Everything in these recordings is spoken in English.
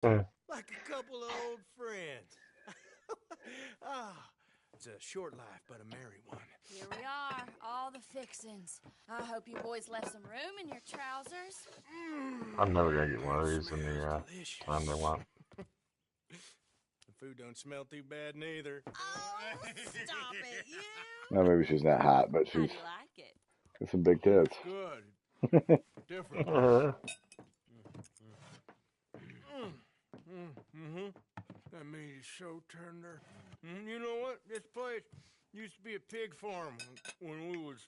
Like a couple of old friends. Ah, it's a short life, but a merry one. Here we are, all the fixins. I hope you boys left some room in your trousers. I'm never gonna get one of these in the Delicious. time they want. The food don't smell too bad neither. Oh, stop it, you! Well, maybe she's not hot, but How she's do you like it? got some big tits. Good. Different. That meat is so tender. You know what? This place used to be a pig farm when we was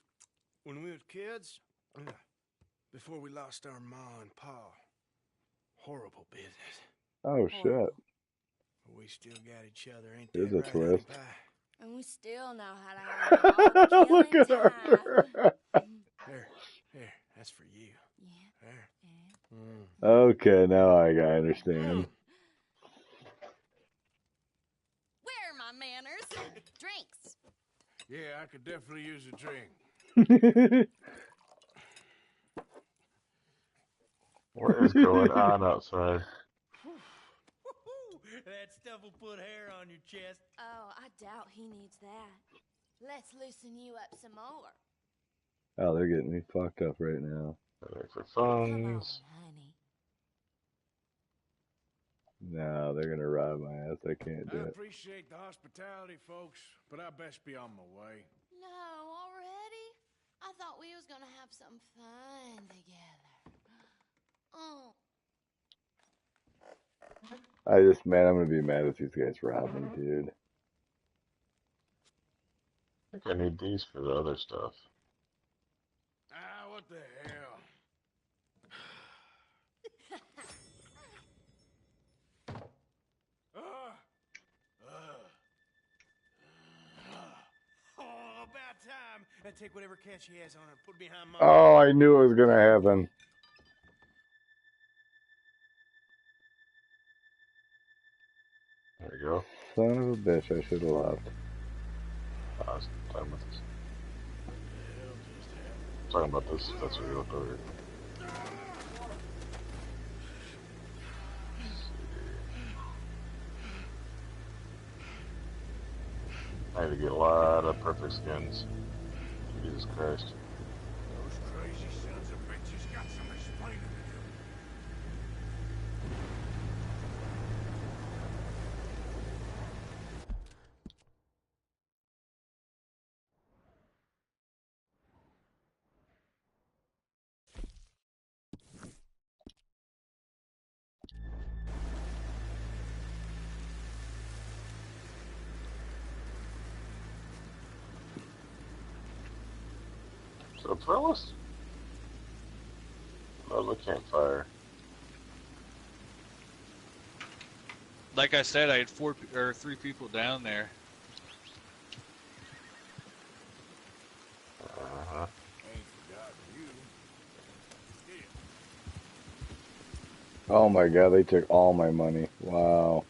kids. Before we lost our ma and pa. Horrible business. Oh, shit. We still got each other, ain't Here's that a right, twist. honey pie? And we still know how to have a hog Look at killing her. Here, that's for you. Yeah. There. Okay, now I understand. Where are my manners? Drinks. Yeah, I could definitely use a drink. What is going on outside? That stuff will put hair on your chest. Oh, I doubt he needs that. Let's loosen you up some more. Oh, they're getting me fucked up right now. For Come on, funds. honey. No, they're gonna rob my ass. I can't do I it. appreciate the hospitality, folks, but I best be on my way. No, already? I thought we was gonna have some fun together. Oh. Man, I'm gonna be mad if these guys rob me, dude. I think I need these for the other stuff. Ah, what the hell? Oh, about time. And take whatever catch he has on her and put it behind my... Oh, I knew it was gonna happen. There we go. Son of a bitch, I should have left. I was talking about this. Talking about this. That's what we looked over. I had to get a lot of perfect skins. Jesus Christ. Those crazy sons of bitches got some explaining to do. So, fellas? Love the campfire. Like I said, I had 3 people down there. Uh-huh. Ain't forgotten you. Oh my god, they took all my money. Wow.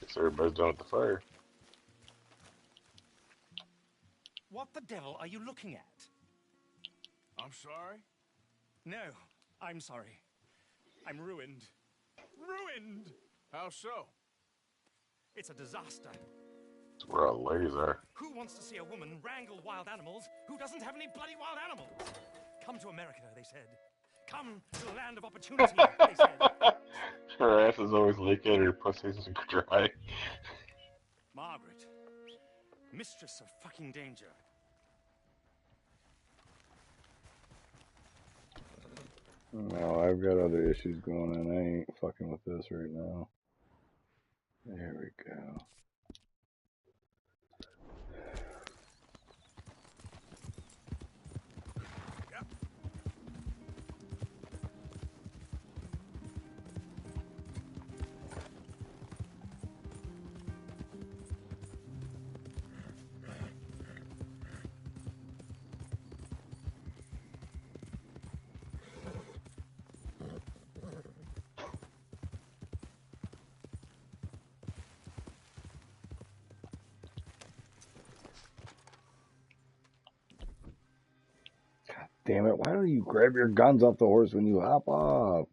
Guess everybody's done with the fire. What the devil are you looking at? I'm sorry? No, I'm sorry. I'm ruined. Ruined! How so? It's a disaster. That's where all the ladies are. Who wants to see a woman wrangle wild animals who doesn't have any bloody wild animals? Come to America, they said. Come to the land of opportunity, they said. Her ass is always leaking, her pussy's dry. Margaret, mistress of fucking danger. No, I've got other issues going on. I ain't fucking with this right now. There we go. damn it. Why don't you grab your guns off the horse when you hop off?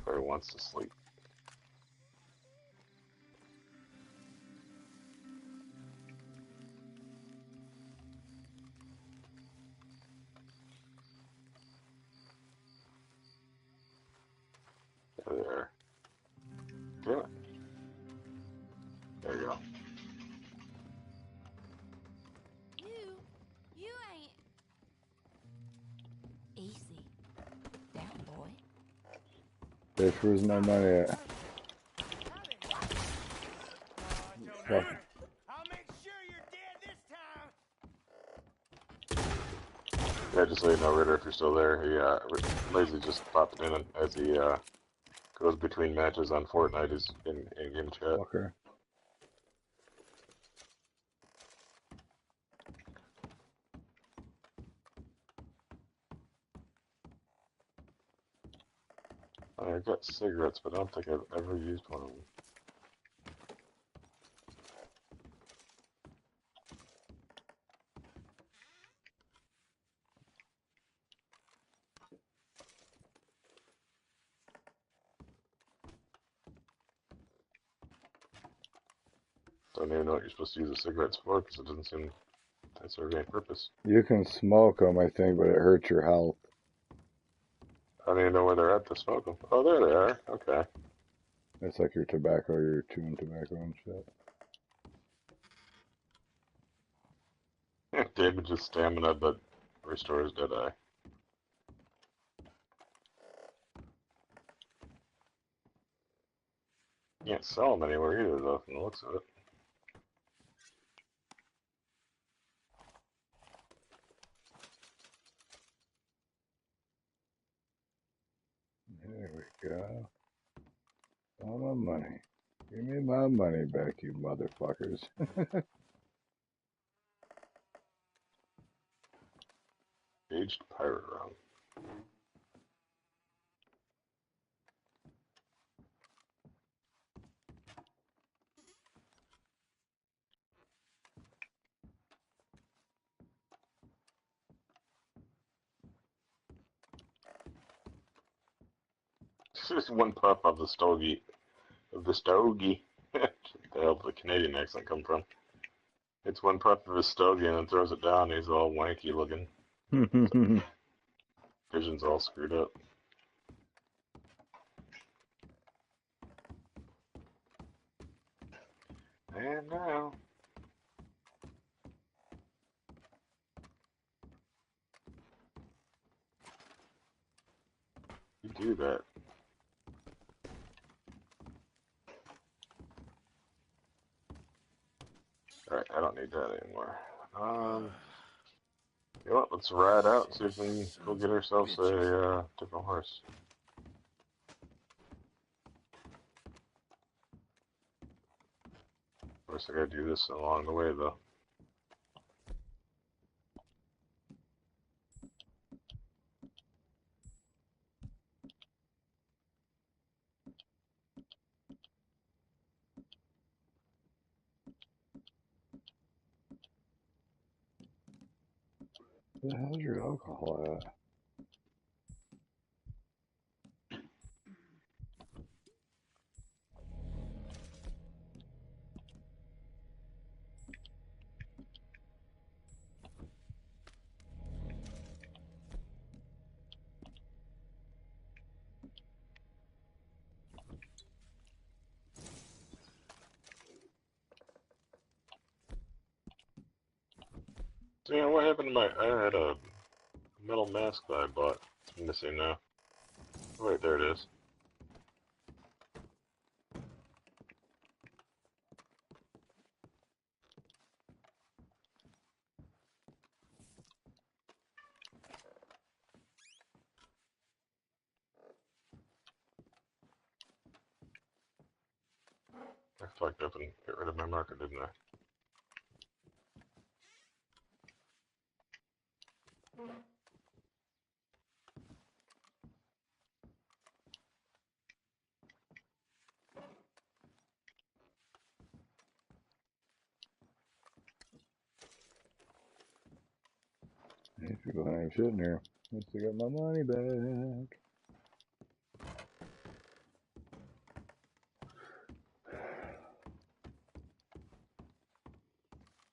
Everybody wants to sleep. There. Damn it. There you go. You ain't easy. Down, boy. Bitch, where's my money at? Fuck. I'll make sure you're dead this time. Yeah, just so you know, Ritter, if you're still there, he, Lazy just popped in as he, goes between matches on Fortnite. He's in game chat. Fucker. I've got cigarettes, but I don't think I've ever used one of them. Don't even know what you're supposed to use the cigarettes for, because it doesn't seem to serve any purpose. You can smoke them, I think, but it hurts your health. I don't even know where they're at to smoke them. Oh, there they are. Okay. It's like your tobacco, your chewing tobacco and shit. Damages stamina, but restores Deadeye. Can't sell them anywhere either, though, from the looks of it. There we go. All my money. Give me my money back, you motherfuckers. Aged pirate rum. Just one puff of the stogie. Where the hell did the Canadian accent come from? It's one puff of his stogie and then throws it down. He's all wanky looking. Vision's all screwed up. And now. You do that. Alright, I don't need that anymore. You know what, let's ride out and see if we can go get ourselves a different horse. Of course, I gotta do this along the way, though. Where the hell's your alcohol at? So, yeah, what happened to my... I had a metal mask that I bought. It's missing now. Oh, wait, there it is. I fucked up and got rid of my marker, didn't I? don't have shit in here. I still got my money back.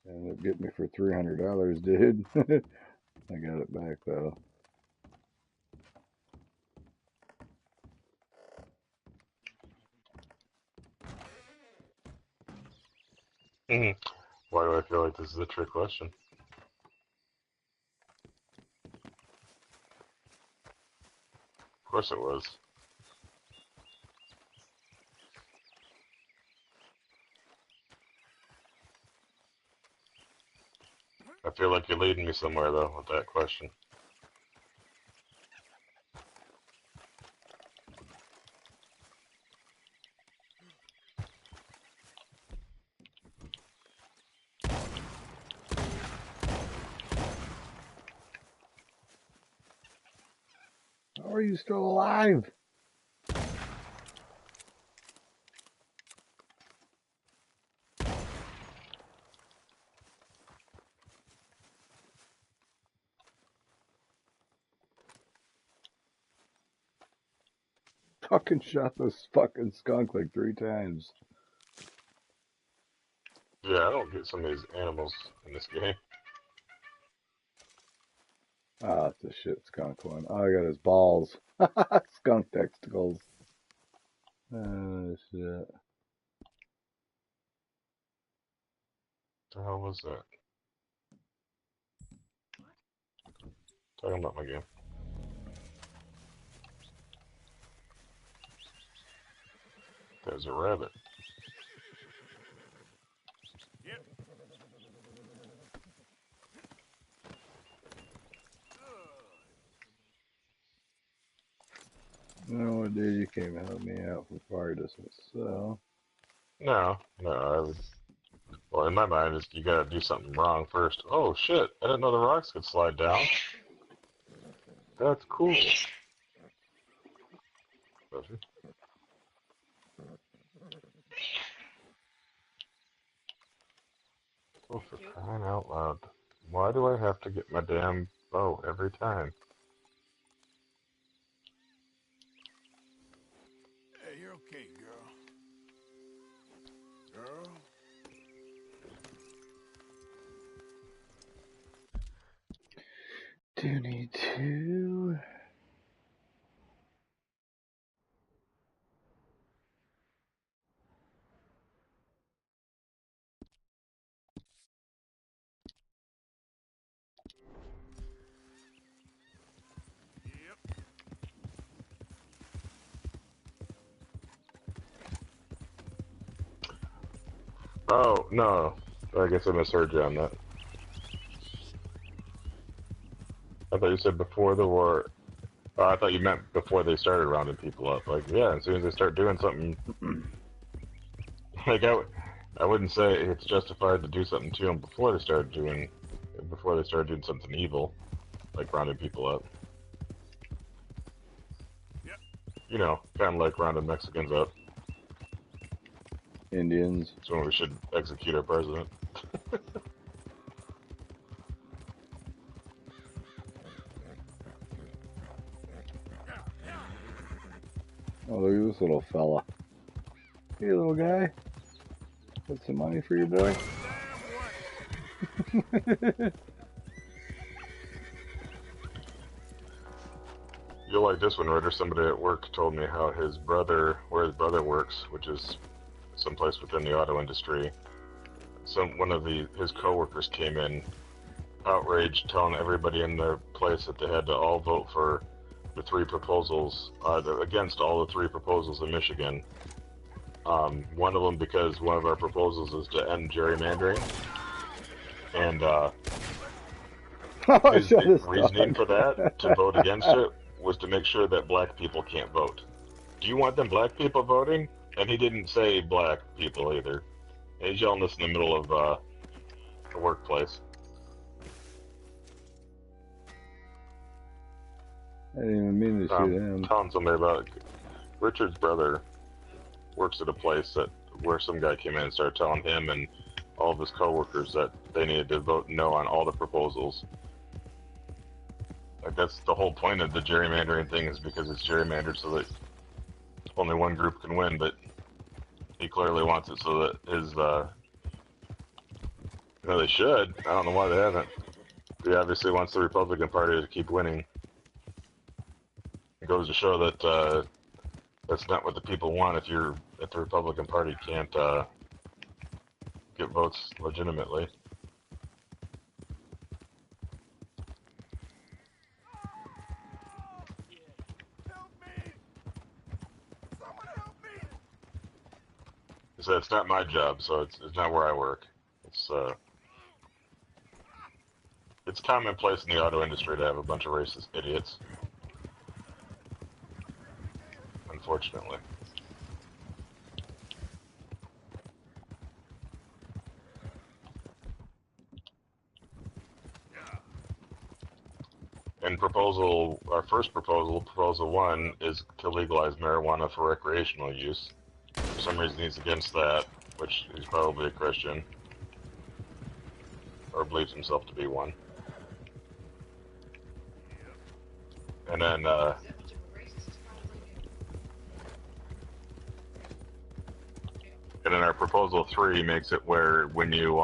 Ended up getting me for $300, dude. I got it back though. Why do I feel like this is a trick question? Of course it was. I feel like you're leading me somewhere, though, with that question. How are you still alive? Fucking shot this fucking skunk like 3 times. Yeah, I don't get some of these animals in this game. Ah, it's a shit skunk one. All I got is balls. Skunk testicles. Oh, shit. What the hell was that? Talking about my game. There's a rabbit. Yep. No, dude, you came and helped me out from far distance, so. No, I would. Well, in my mind, is you gotta do something wrong first. Oh shit! I didn't know the rocks could slide down. That's cool. Oh, for crying out loud! Why do I have to get my damn bow every time? Hey, you're okay, girl. Girl? Do need to. Oh no! I guess I misheard you on that. I thought you said before the war. Oh, I thought you meant before they started rounding people up. Like, yeah, as soon as they start doing something, like I wouldn't say it's justified to do something to them before they started doing something evil, like rounding people up. Yep. You know, kind of like rounding Mexicans up. Indians. That's when we should execute our president. Oh, look at this little fella. Hey, little guy. Got some money for you, boy? You'll like this one, Ritter. Somebody at work told me how where his brother works, which is someplace within the auto industry. One of his coworkers came in, outraged, telling everybody in their place that they had to all vote for the 3 proposals, against all the 3 proposals in Michigan. One of them because one of our proposals is to end gerrymandering, and his reasoning for that, to vote against it, was to make sure that black people can't vote. Do you want them black people voting? And he didn't say black people either. He's yelling this in the middle of the workplace. I didn't even mean to shoot him. Telling somebody about it. Richard's brother works at a place where some guy came in and started telling him and all of his coworkers that they needed to vote no on all the proposals. Like, that's the whole point of the gerrymandering thing, is because it's gerrymandered so that only one group can win, but he clearly wants it so that his, they should. I don't know why they haven't. He obviously wants the Republican Party to keep winning. It goes to show that, that's not what the people want if the Republican Party can't, get votes legitimately. So it's not my job, so it's not where I work. It's commonplace in the auto industry to have a bunch of racist idiots. Unfortunately. And our first proposal 1, is to legalize marijuana for recreational use. For some reason he's against that, which he's probably a Christian. Or believes himself to be one. And then, our proposal 3 makes it where when you,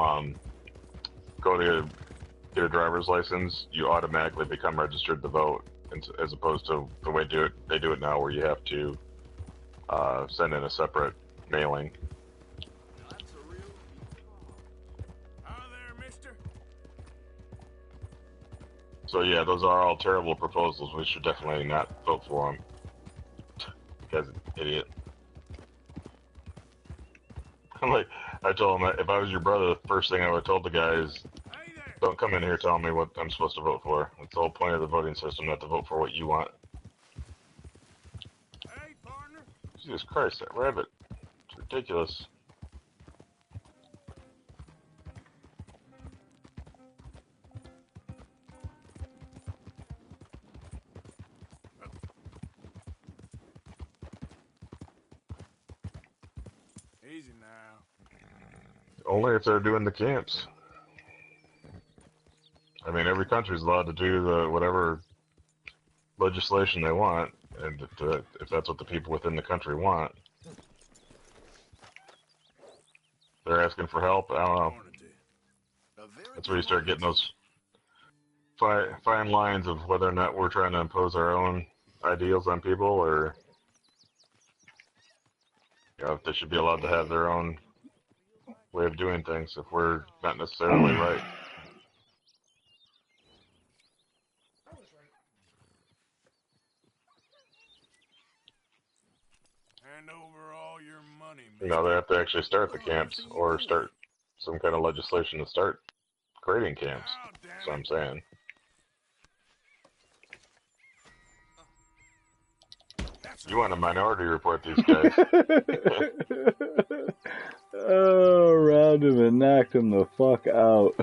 go to get a driver's license, you automatically become registered to vote, as opposed to the way they do it now, where you have to send in a separate mailing. So yeah, those are all terrible proposals. We should definitely not vote for them. Guy's an idiot. I told him, if I was your brother, the first thing I would have told the guy is, don't come in here telling me what I'm supposed to vote for. That's the whole point of the voting system, not to vote for what you want. Hey, partner. Jesus Christ, that rabbit. It's ridiculous. Easy now. Only if they're doing the camps. I mean, every country's allowed to do whatever legislation they want, and if that's what the people within the country want. They're asking for help, I don't know. That's where you start getting those fine lines of whether or not we're trying to impose our own ideals on people, or if they should be allowed to have their own way of doing things if we're not necessarily right. Hand over all your money, They have to actually start the camps, or start some kind of legislation to start creating camps. That's what I'm saying. You want a minority report, these guys. Oh, round him and knocked him the fuck out.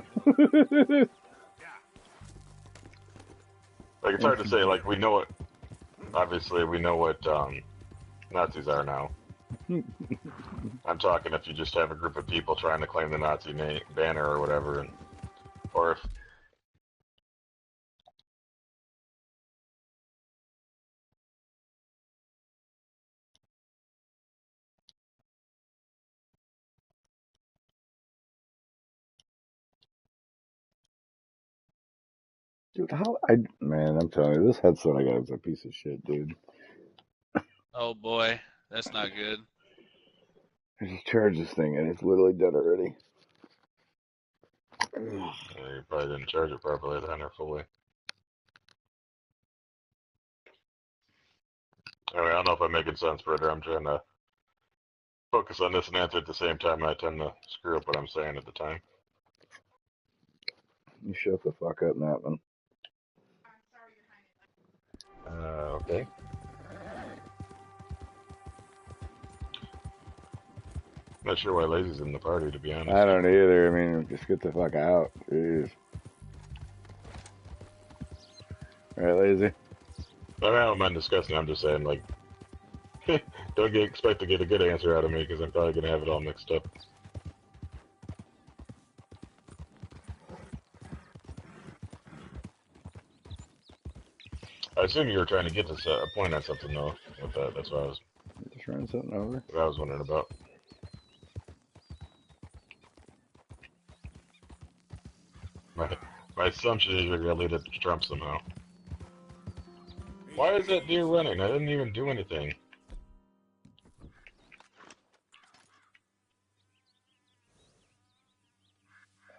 It's hard to say, we know what, obviously we know what Nazis are now. I'm talking if you just have a group of people trying to claim the Nazi banner or whatever, or if Dude, man, I'm telling you, this headset I got is a piece of shit, dude. Oh boy, that's not good. I just charged this thing and it's literally dead already. you probably didn't charge it properly then, or fully. I mean, I don't know if I'm making sense, Britta. I'm trying to focus on this and answer at the same time, and I tend to screw up what I'm saying at the time. You shut the fuck up, Natman. Okay. Not sure why Lazy's in the party, to be honest. I don't either. I mean, just get the fuck out. Jeez. Right, Lazy? I don't mind discussing. I'm just saying, don't expect to get a good answer out of me, because I'm probably going to have it all mixed up. assume you were trying to get to a point on something though with that. That's what Just ran something over. what I was wondering about. My assumption is you're gonna lead it to Trump somehow. Why is that deer running? I didn't even do anything.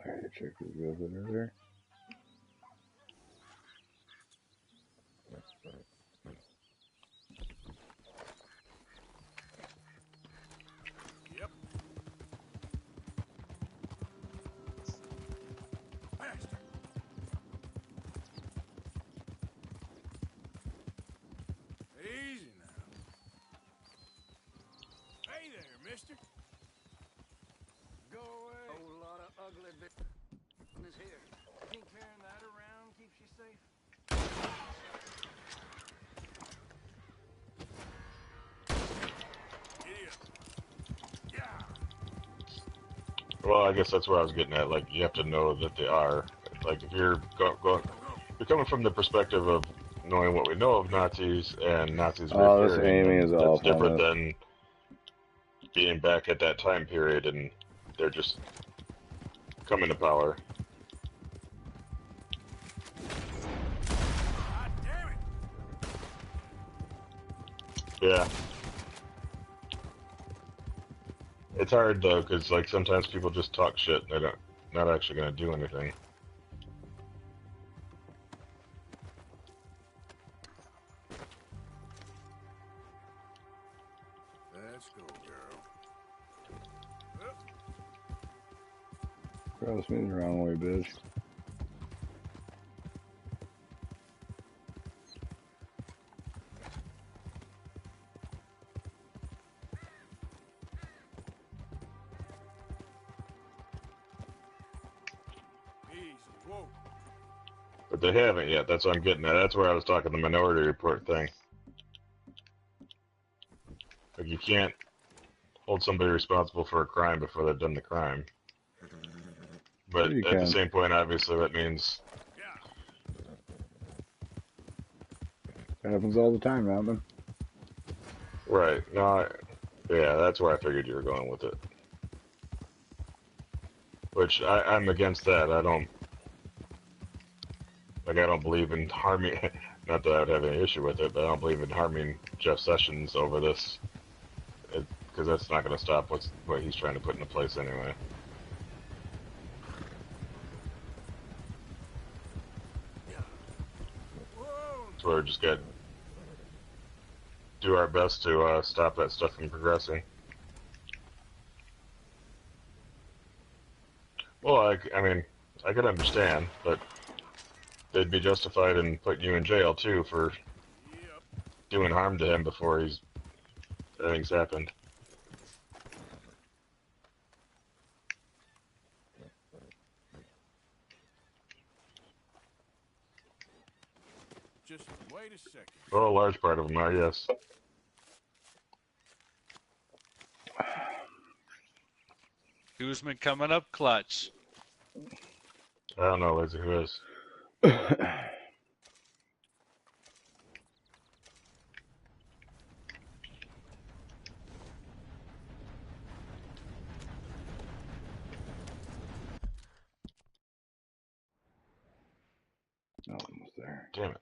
I gotta check these guys over there. Yep. Faster. Easy now. Hey there, mister. Go away. Whole lot of ugly business here. Think carrying that around keeps you safe? Idiot. Yeah. Well, I guess that's what I was getting at. Like, you have to know that they are. Like, if you're you're coming from the perspective of knowing what we know of Nazis and Nazis Oh, this reappearing, aiming is that's off on different it. than being back at that time period and they're just coming to power. God damn it. Yeah. It's hard though, because like sometimes people just talk shit. They're not actually gonna do anything. Let's go, girl. Cross me the wrong way, bitch. Easy. Whoa. But they haven't yet. That's what I'm getting at. That's where I was talking the Minority Report thing. Like, you can't hold somebody responsible for a crime before they've done the crime. But You at can. the same point, obviously, that means... Yeah. It happens all the time, Robin. Right. No, yeah, that's where I figured you were going with it. Which, I'm against that. I don't believe in harming... Not that I would have any issue with it, but I don't believe in harming Jeff Sessions over this. Because that's not going to stop what he's trying to put into place anyway. So we're just got to do our best to stop that stuff from progressing. Well, I mean, I could understand, but they'd be justified in putting you in jail too for doing harm to him before anything's happened. Just wait a second. Well, a large part of them are, yes. Who's been coming up clutch? I don't know, Lizzie, who is? Oh, almost there. Damn it.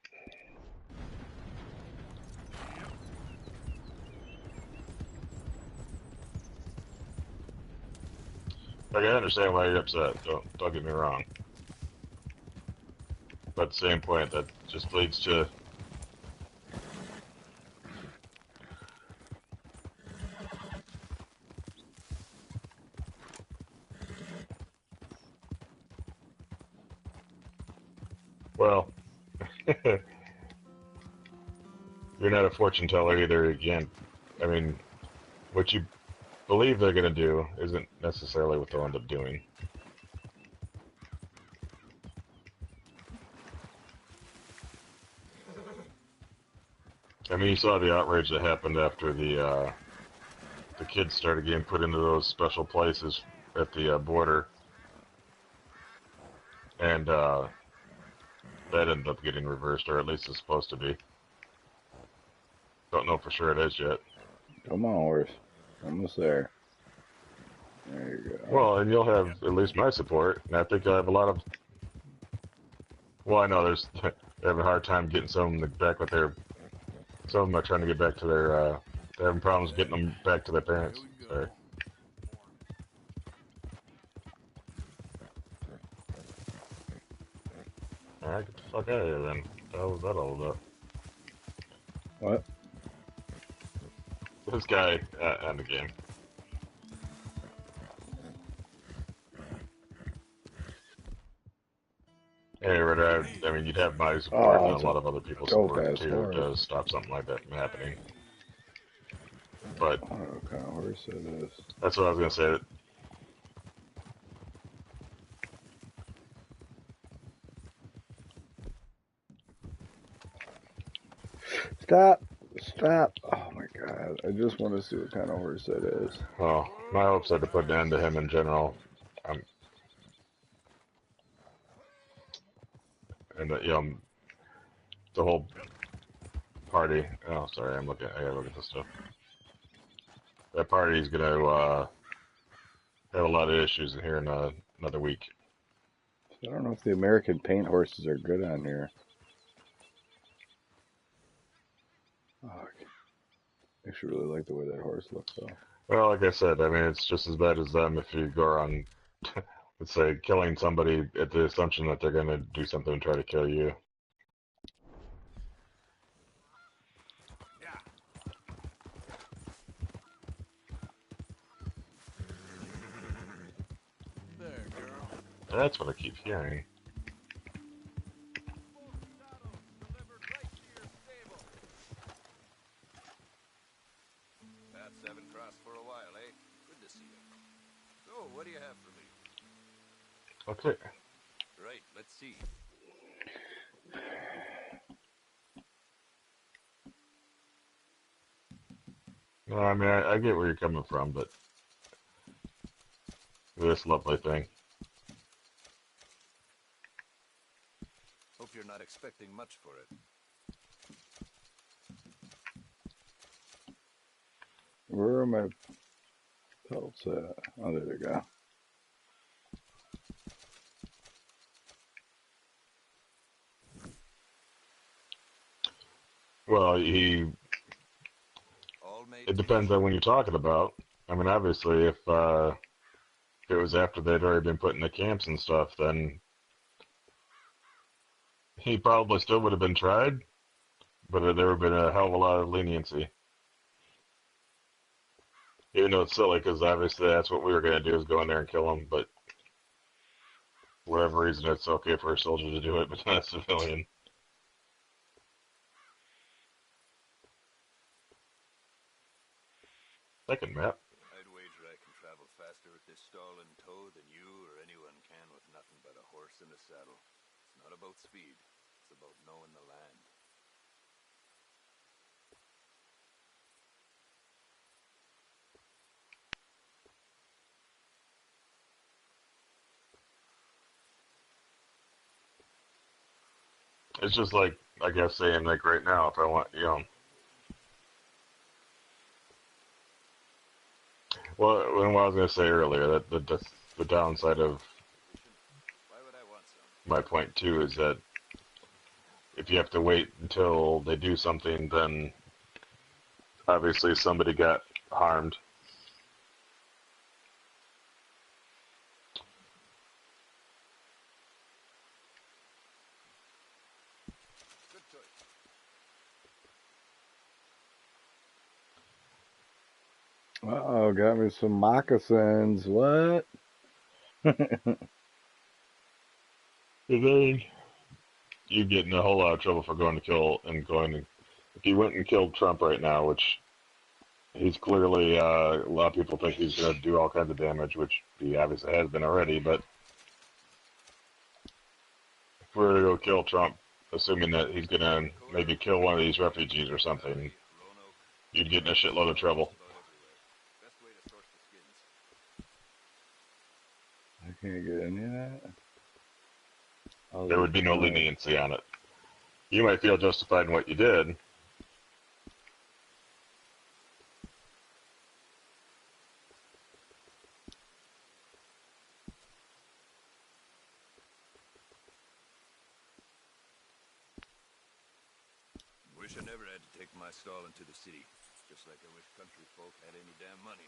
Like, I understand why you're upset. Don't get me wrong. But at the same point, that just leads to... Well, you're not a fortune teller either. Again, I mean, what you believe they're going to do isn't necessarily what they'll end up doing. I mean, you saw the outrage that happened after the kids started getting put into those special places at the border, and that ended up getting reversed, or at least it's supposed to be. don't know for sure it is yet. Come on, horse. Almost there. There you go. Well, and you'll have at least my support, and I think I have a lot of. Well, I know they have a hard time getting some of them back with their. Some of them are trying to get back to their. They're having problems getting them back to their parents. Sorry. Alright, get the fuck out of here then. What the hell was that all about? What? This guy on the game. Hey, Ritter, I mean, you'd have my support and a lot of other people's support too to stop something like that from happening. But I don't know what kind of horse it is. That's what I was gonna say. Stop! Stop! Oh my god, I just want to see what kind of horse that is. Well, my hopes are to put an end to him in general. And you know, the whole party. Oh, sorry, I gotta look at this stuff. That party's gonna have a lot of issues in here in another week. I don't know if the American paint horses are good on here. Oh, I actually really like the way that horse looks, though. Well, like I said, I mean, it's just as bad as them if you go around, let's say, killing somebody at the assumption that they're going to do something and try to kill you. There, girl. That's what I keep hearing. What do you have for me? Okay. Right, let's see. No, I mean, I get where you're coming from, but this lovely thing. Hope you're not expecting much for it. Where are my pelts at? Oh, there they go. Well, it depends on when you're talking about. I mean, obviously, if it was after they'd already been put in the camps and stuff, then he probably still would have been tried, but there would have been a hell of a lot of leniency. Even though it's silly, because obviously that's what we were going to do, is go in there and kill him, but for whatever reason, it's okay for a soldier to do it, but not a civilian. Second map. I'd wager I can travel faster with this stall in tow than you or anyone can with nothing but a horse and a saddle. It's not about speed, it's about knowing the land. It's just like, I guess, saying, like, right now, if I want, you know. Well, what I was going to say earlier, that the downside of my point, too, is that if you have to wait until they do something, then obviously somebody got harmed. Uh-oh, got me some moccasins. What? And then you get in a whole lot of trouble for going to kill and going. If you went and killed Trump right now, which he's clearly, a lot of people think he's going to do all kinds of damage, which he obviously has been already. But if we were to go kill Trump, assuming that he's going to maybe kill one of these refugees or something, you'd get in a shitload of trouble. I can't get any of that. There would be no leniency on it. You might feel justified in what you did, never had to take my stall into the city. Just like I wish country folk had any damn money.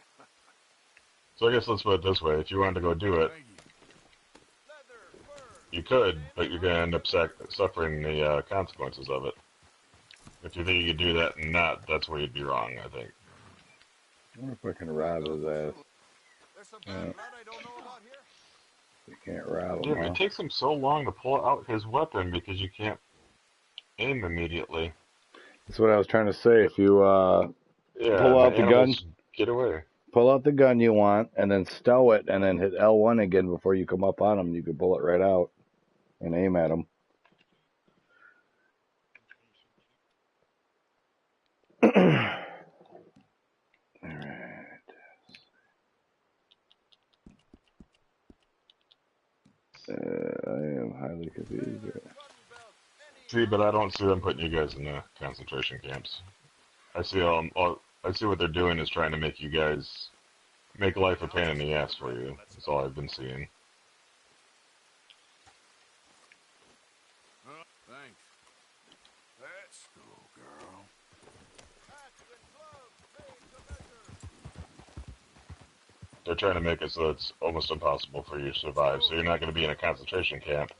So I guess let's put it this way: if you wanted to go do it, you could, but you're gonna end up suffering the consequences of it. If you think you could do that and not, that's where you'd be wrong, I think. I wonder if I can rob his ass. Yeah. You can't rob him, Dude, huh? it takes him so long to pull out his weapon because you can't aim immediately. That's what I was trying to say. If you Yeah, pull out the gun, animals get away. pull out the gun you want, and then stow it, and then hit L1 again before you come up on him, you can pull it right out and aim at him. Alright. I am highly confused. See, but I don't see them putting you guys in the concentration camps. I see I see what they're doing is trying to make you guys make life a pain in the ass for you. That's all I've been seeing. Thanks. Let's go, girl. They're trying to make it so it's almost impossible for you to survive. So you're not going to be in a concentration camp,